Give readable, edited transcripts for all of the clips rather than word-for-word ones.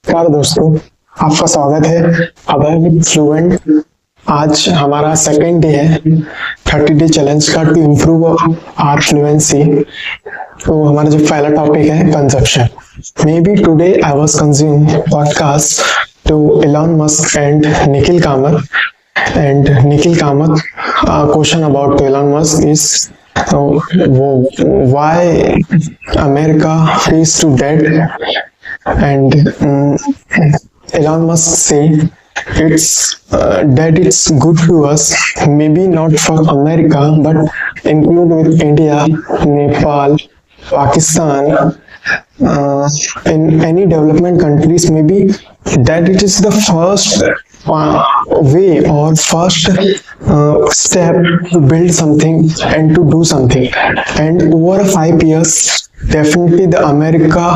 नमस्कार दोस्तों, आपका स्वागत है अभय विद फ्लुएंट। आज हमारा सेकंड डे है 30 डे चैलेंज का टू इम्प्रूव आवर फ्लुएंसी। तो हमारा जो पहला टॉपिक है consumption. Maybe today I was consume podcast to Elon Musk and Nikhil Kamath question about to Elon Musk is why America is to dead, and Elon Musk say it's that it's good to us, maybe not for America but include with India, Nepal, Pakistan, in any development countries, maybe that it is the first way or first step to build something and to do something, and over 5 years definitely the America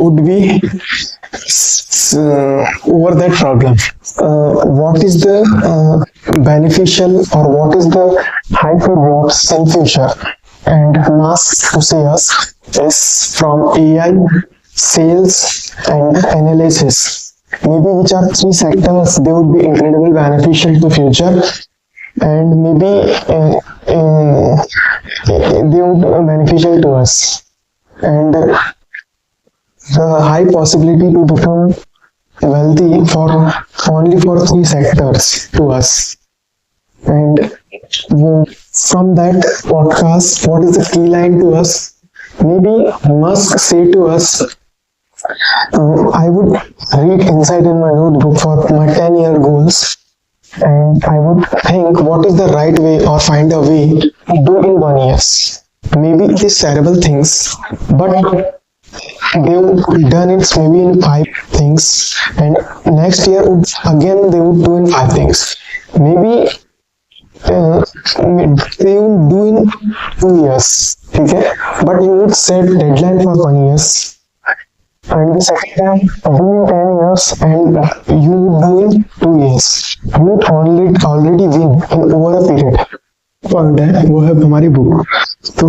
would be over that problem. What is the beneficial or what is the hyper jobs in future, and Musk to say us is from AI, sales and analysis. Maybe which are 3 sectors they would be incredibly beneficial to future, and maybe they would be beneficial to us, and the high possibility to become wealthy for only for 3 sectors to us. And from that podcast, what is the key line to us? Maybe Musk say to us, I would read inside in my notebook for my 10-year goals, and I would think what is the right way or find a way to do in 1 year. Maybe it is terrible things, but they would done it maybe in 5 things, and next year again they would do in 5 things. Maybe they would do in 2 years, okay? But you would set deadline for 1 year, and the second time do in 10 years, and you do in 2 years. You would already win in over a period. वो है हमारी book. So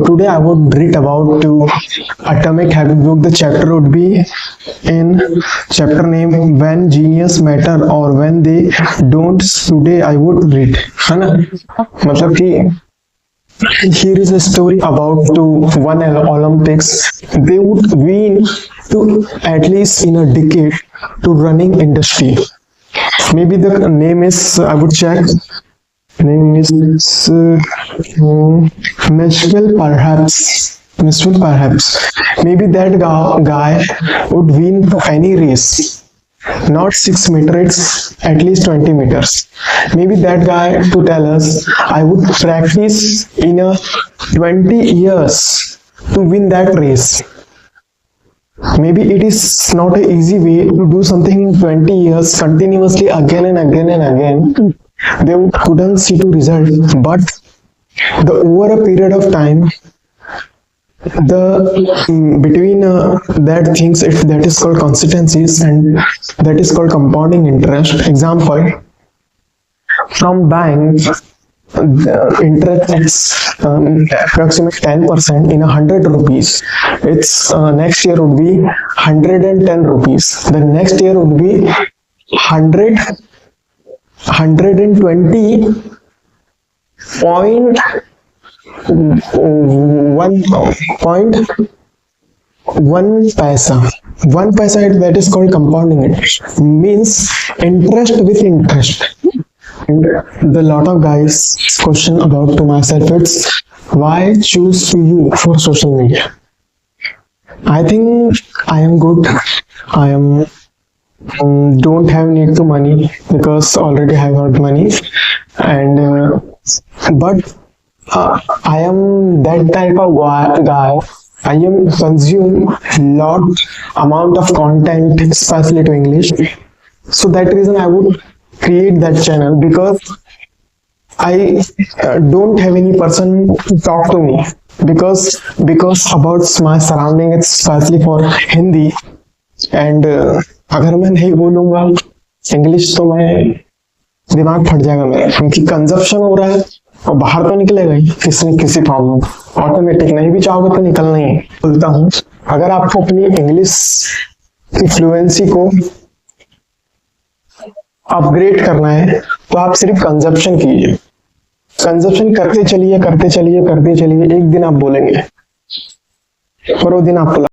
today I would read about to Atomic Habit book. The chapter would be in chapter name When Genius Matter or When They Don't. Today I would read, है ना? मतलब कि here is a story about to one Olympics. They would win to at least in a decade to running industry. Maybe the name is, I would check. Name is Maxwell perhaps. Maybe that guy would win any race, not 6 meters, it's at least 20 meters. Maybe that guy to tell us, I would practice in a 20 years to win that race. Maybe it is not an easy way to do something in 20 years continuously again and again and again. They couldn't see to result, but the over a period of time, the between that things, if that is called consistencies, and that is called compounding interest. Example, from bank, the interest is approximately 10% in 100 rupees. It's next year would be 110 rupees. The next year would be 120.1 paisa. 1 paisa, that is called compounding interest. Means interest with interest. And the lot of guys question about to myself, it's why choose to you for social media. I think I am good. I am don't have need to money because already have got money, and but I am that type of guy. I am consume lot amount of content, especially to English. So that reason I would create that channel, because I don't have any person to talk to me, because about my surrounding, it's especially for Hindi, and अगर मैं नहीं बोलूंगा English तो मैं दिमाग फट जाएगा मेरा, क्योंकि कंजप्शन हो रहा है और बाहर तो निकलेगा ही किसी न किसी प्रॉब्लम ऑटोमेटिक, नहीं भी चाहोगे तो निकलना ही है। बोलता हूँ, अगर आपको अपनी इंग्लिश कि फ्लुएंसी को अपग्रेड करना है तो आप सिर्फ कंजप्शन कीजिए, कंजप्शन करते चलिए करते चलिए करते चलिए, एक दिन आप बोलेंगे और वो दिन आपको